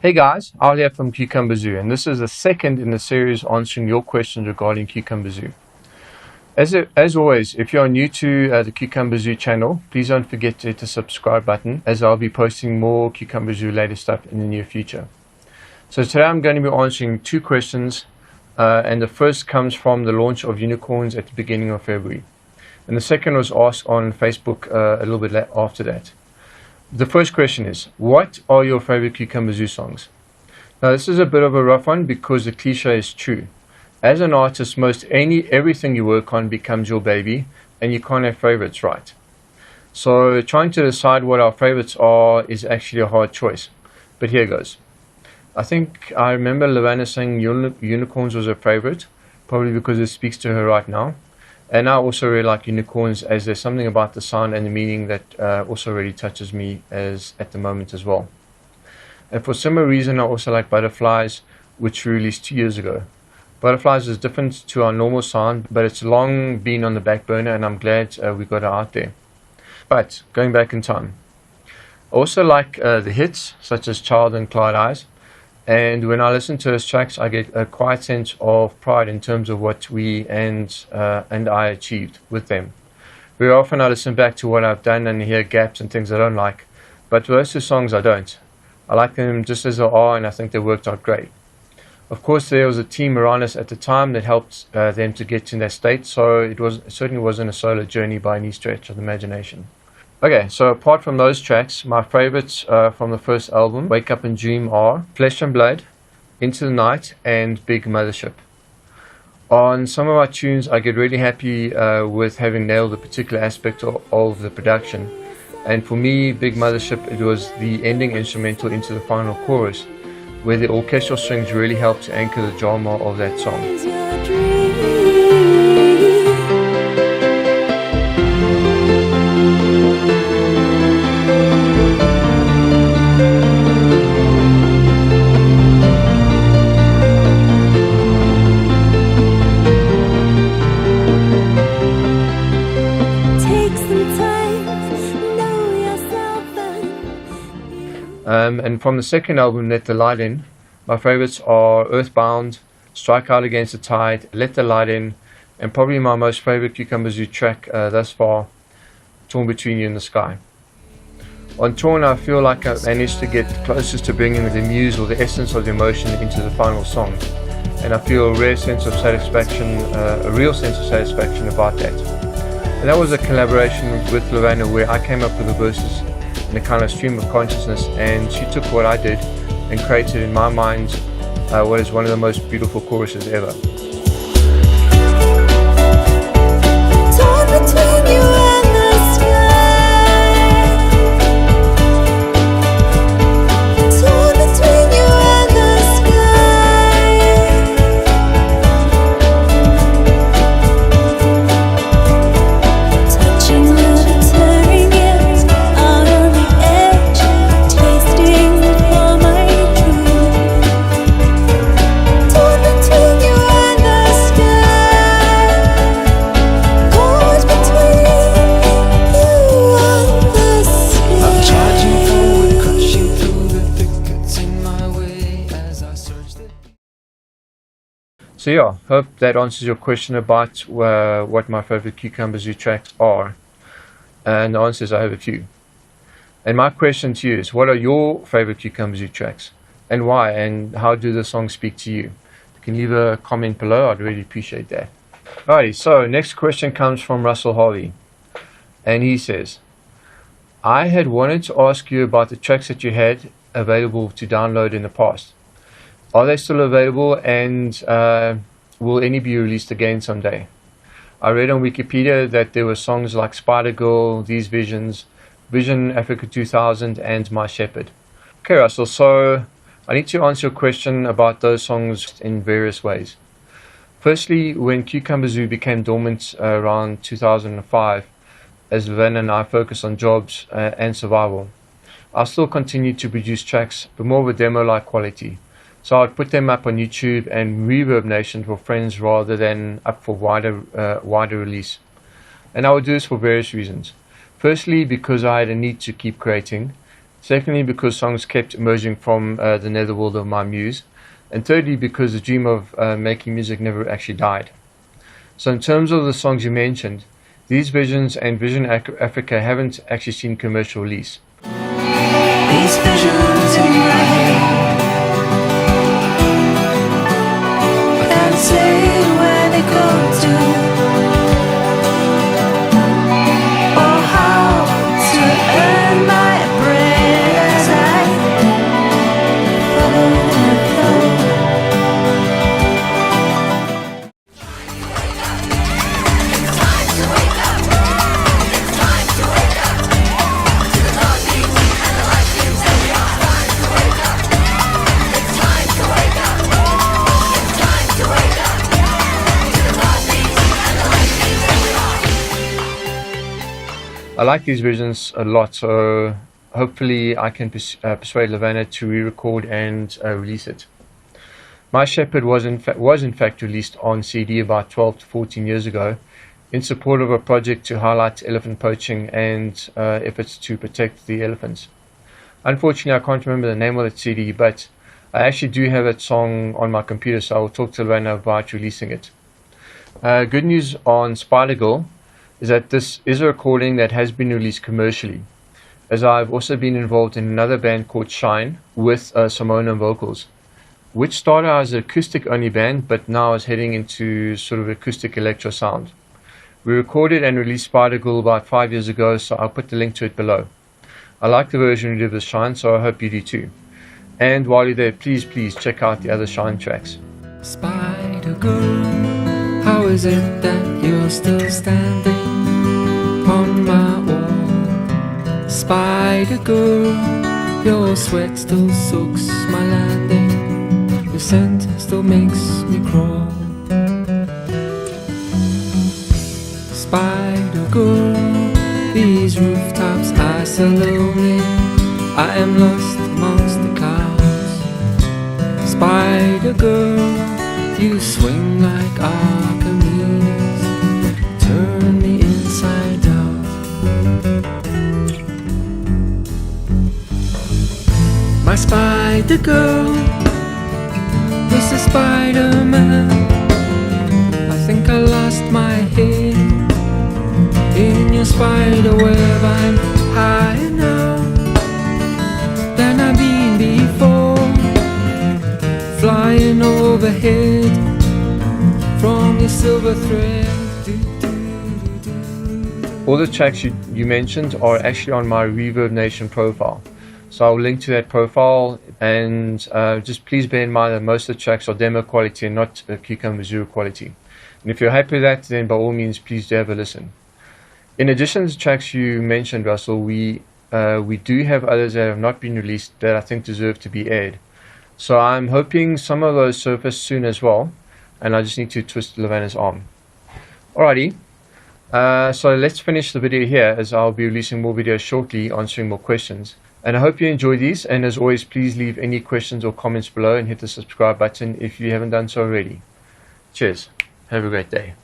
Hey guys, Al here from Qkumba Zoo, and this is the second in the series answering your questions regarding Qkumba Zoo. As always, if you are new to the Qkumba Zoo channel, please don't forget to hit the subscribe button, as I'll be posting more Qkumba Zoo latest stuff in the near future. So today I'm going to be answering two questions, and the first comes from the launch of unicorns at the beginning of February, and the second was asked on Facebook a little bit after that. The first question is, what are your favorite Qkumba Zoo songs? Now this is a bit of a rough one because the cliche is true. As an artist, everything you work on becomes your baby, and you can't have favorites, right? So trying to decide what our favorites are is actually a hard choice, but here goes. I think I remember Lavanna saying unicorns was her favorite, probably because it speaks to her right now. And I also really like unicorns, as there's something about the sound and the meaning that also really touches me at the moment as well. And for similar reason, I also like Butterflies, which we released 2 years ago. Butterflies is different to our normal sound, but it's long been on the back burner, and I'm glad we got it out there. But going back in time, I also like the hits such as Child and Clyde Eyes. And when I listen to those tracks, I get a quiet sense of pride in terms of what we and I achieved with them. Very often I listen back to what I've done and hear gaps and things I don't like, but those two songs I don't. I like them just as they are, and I think they worked out great. Of course, there was a team around us at the time that helped them to get to that state, so it certainly wasn't a solo journey by any stretch of the imagination. Okay, so apart from those tracks, my favorites from the first album, Wake Up and Dream, are Flesh and Blood, Into the Night, and Big Mothership. On some of our tunes, I get really happy with having nailed a particular aspect of the production. And for me, Big Mothership, it was the ending instrumental into the final chorus, where the orchestral strings really helped to anchor the drama of that song. And from the second album, Let the Light In, my favorites are Earthbound, Strike Out Against the Tide, Let the Light In, and probably my most favorite Qkumba Zoo track thus far, Torn Between You and the Sky. On Torn, I feel like I managed to get closest to bringing the muse or the essence of the emotion into the final song, and I feel a real sense of satisfaction about that. And that was a collaboration with Lavanna, where I came up with the verses in a kind of stream of consciousness, and she took what I did and created in my mind what is one of the most beautiful choruses ever. Torn between you and the sky. Torn between you and the sky. Touching the turning it out on the edge, tasting for my dream. Torn between you and the sky. Caught between you and the sky. I'm charging forward, crashing through the thickets in my way as I search the... So yeah, hope that answers your question about what my favorite Qkumba Zoo tracks are. And the answer is I have a few. And my question to you is, what are your favorite Qkumba Zoo tracks? And why? And how do the songs speak to you? You can leave a comment below, I'd really appreciate that. Alrighty, so next question comes from Russell Harvey. And he says, I had wanted to ask you about the tracks that you had available to download in the past. Are they still available, and will any be released again someday? I read on Wikipedia that there were songs like Spider Girl, These Visions, Vision Africa 2000, and My Shepherd. Okay, Russell, so I need to answer your question about those songs in various ways. Firstly, when Qkumba Zoo became dormant around 2005, as Lavanna and I focused on jobs and survival, I still continued to produce tracks, but more of a demo-like quality. So I'd put them up on YouTube and Reverb Nation for friends rather than up for wider release. And I would do this for various reasons. Firstly, because I had a need to keep creating, Secondly, because songs kept emerging from the netherworld of my muse. And thirdly, because the dream of making music never actually died. So in terms of the songs you mentioned, these Visions and Vision Africa haven't actually seen commercial release. These visions in my head, I can't say where they go to, or how to earn my bread as I follow the flow. I like these versions a lot, so hopefully I can persuade Lavana to re-record and release it. My Shepherd was in fact released on CD about 12 to 14 years ago in support of a project to highlight elephant poaching and efforts to protect the elephants. Unfortunately, I can't remember the name of that CD, but I actually do have that song on my computer, so I will talk to Lavana about releasing it. Good news on Spider Girl is that this is a recording that has been released commercially, as I've also been involved in another band called Shine with Simona vocals, which started as an acoustic only band but now is heading into sort of acoustic electro sound. We recorded and released Spider Girl about 5 years ago, so I'll put the link to it below. I like the version we did with Shine, so I hope you do too. And while you're there, please check out the other Shine tracks. Spider Girl, how is it that you're still standing on my wall? Spider Girl, your sweat still soaks my landing, your scent still makes me crawl. Spider Girl, these rooftops are so lonely, I am lost amongst the clouds. Spider Girl, you swing like Archimedes, turn me inside out. My Spider Girl, Mr. Spider-Man, I think I lost my head in your spider web. I'm higher now than I've been before, flying overhead from your silver thread. All the tracks you mentioned are actually on my Reverb Nation profile, so I'll link to that profile, and just please bear in mind that most of the tracks are demo quality and not Qkumba Zoo quality. And if you're happy with that, then by all means please do have a listen. In addition to the tracks you mentioned, Russell, we do have others that have not been released that I think deserve to be aired. So I'm hoping some of those surface soon as well, and I just need to twist Lavana's arm. Alrighty, so let's finish the video here, as I'll be releasing more videos shortly answering more questions. And I hope you enjoyed these, and as always, please leave any questions or comments below and hit the subscribe button if you haven't done so already. Cheers, have a great day.